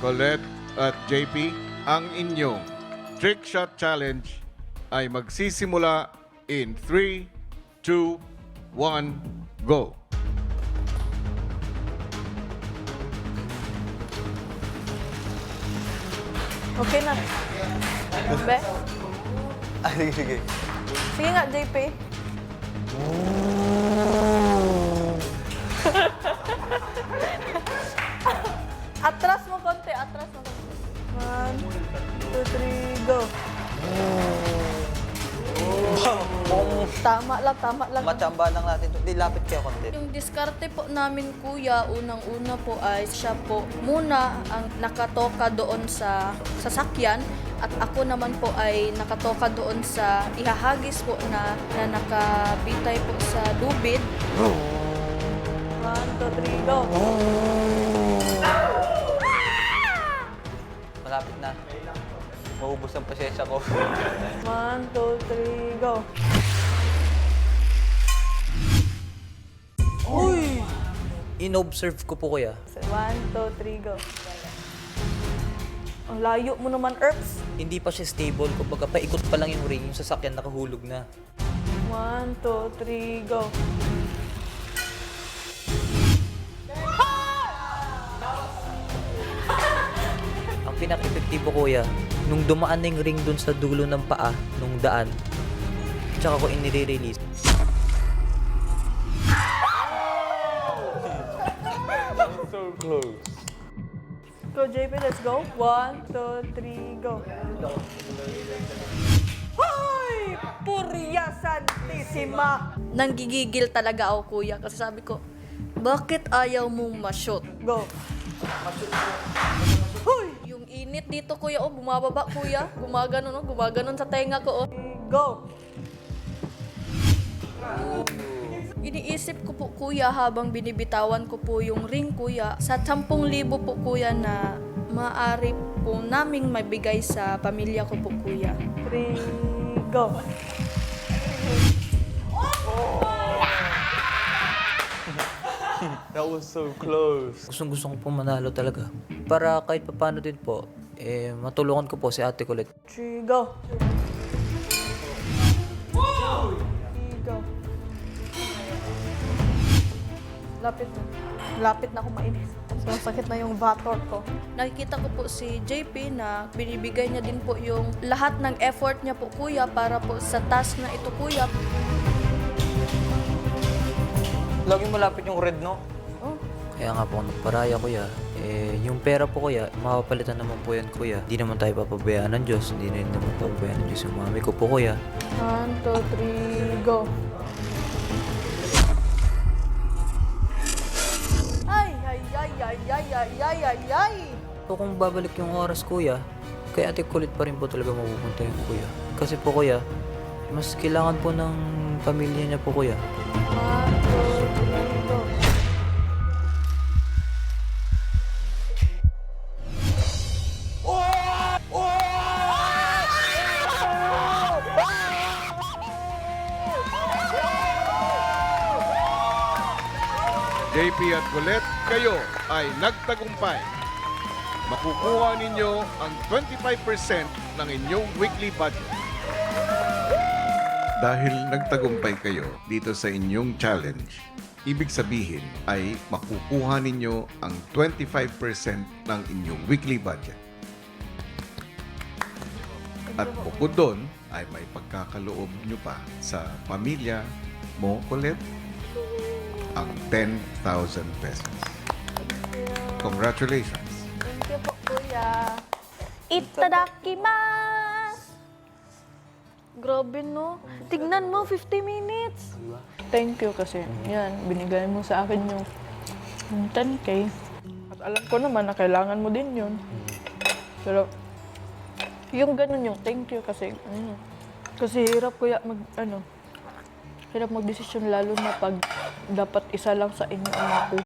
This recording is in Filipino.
Colette at JP, ang inyong trick shot challenge ay magsisimula in 3, 2, 1, go! Okay na. Be? Sige, sige. Sige nga, JP. Atras mo konti, atras mo konti. 1, 2, 3, go. Tama lang. Matsamba lang natin. Di, lapit kayo konti. Yung diskarte po namin, kuya, unang-una po ay siya po muna ang nakatoka doon sa sasakyan at ako naman po ay nakatoka doon sa ihahagis po na nakabitay po sa lubid. 1, 2, 3, go! Malapit na. Maubos ang pasensya ko. 1, 2, 3, go! Uy! In-observe ko po kuya. 1, 2, 3, go! Ang layo mo naman, Erps. Hindi pa siya stable. Kumbaga paikot pa lang yung ring. Yung sasakyan nakahulog na. 1, 2, 3, go! Ang pinaka-epektibo kuya, nung dumaan na yung ring dun sa dulo ng paa, nung daan, tsaka ko inire-release. So close. Go, JP, let's go. 1, 2, 3, go. Hoy! Purya Santissima! Nanggigigil talaga ako, kuya, kasi sabi ko, bakit ayaw mong ma-shoot? Go. Hoy! Yung init dito, kuya, oh, bumababa, kuya. Gumaganon sa tenga ko, oh. Go! Iniisip ko po, kuya, habang binibitawan ko po yung ring, kuya, sa 10,000 po, kuya, na maaari po naming mabigay sa pamilya ko po, kuya. 3, go! That was so close. Gusto ko po manalo talaga. Para kahit papano din po, matulungan ko po si Ate Colette. 3, go! 3, go! Lapit na ako mainis. Masakit na yung vator ko. Nakikita ko po si JP na binibigay niya din po yung lahat ng effort niya po, kuya, para po sa task na ito, kuya. Laging malapit yung red, no? Oh, Kaya nga po, nagparaya kuya, yung pera po kuya, mapapalitan naman po yan kuya. Hindi naman tayo papabayaan ng Diyos, hindi na rin naman papabayaan ng Diyos yung mami ko po kuya. 1, 2, 3, go! Ay! So kung babalik yung oras kuya, kay Ate Colette pa rin po talaga mapupunta yung kuya. Kasi po kuya, mas kailangan po ng pamilya niya po kuya. 1, 2, 3, go! JP at Colette, kayo ay nagtagumpay. Makukuha ninyo ang 25% ng inyong weekly budget. Dahil nagtagumpay kayo dito sa inyong challenge, ibig sabihin ay makukuha ninyo ang 25% ng inyong weekly budget. At bukod doon ay may pagkakaloob nyo pa sa pamilya mo, Colette, ang 10,000 pesos. Congratulations! Thank you po, kuya. Itadakimasu! Grabe, no? Tignan mo, 50 minutes. Thank you kasi yan, binigay mo sa akin yung 10K. At alam ko naman na kailangan mo din yun. Pero yung ganun yung thank you kasi kasi hirap kuya hirap magdesisyon lalo na pag dapat isa lang sa inyo ang makuha.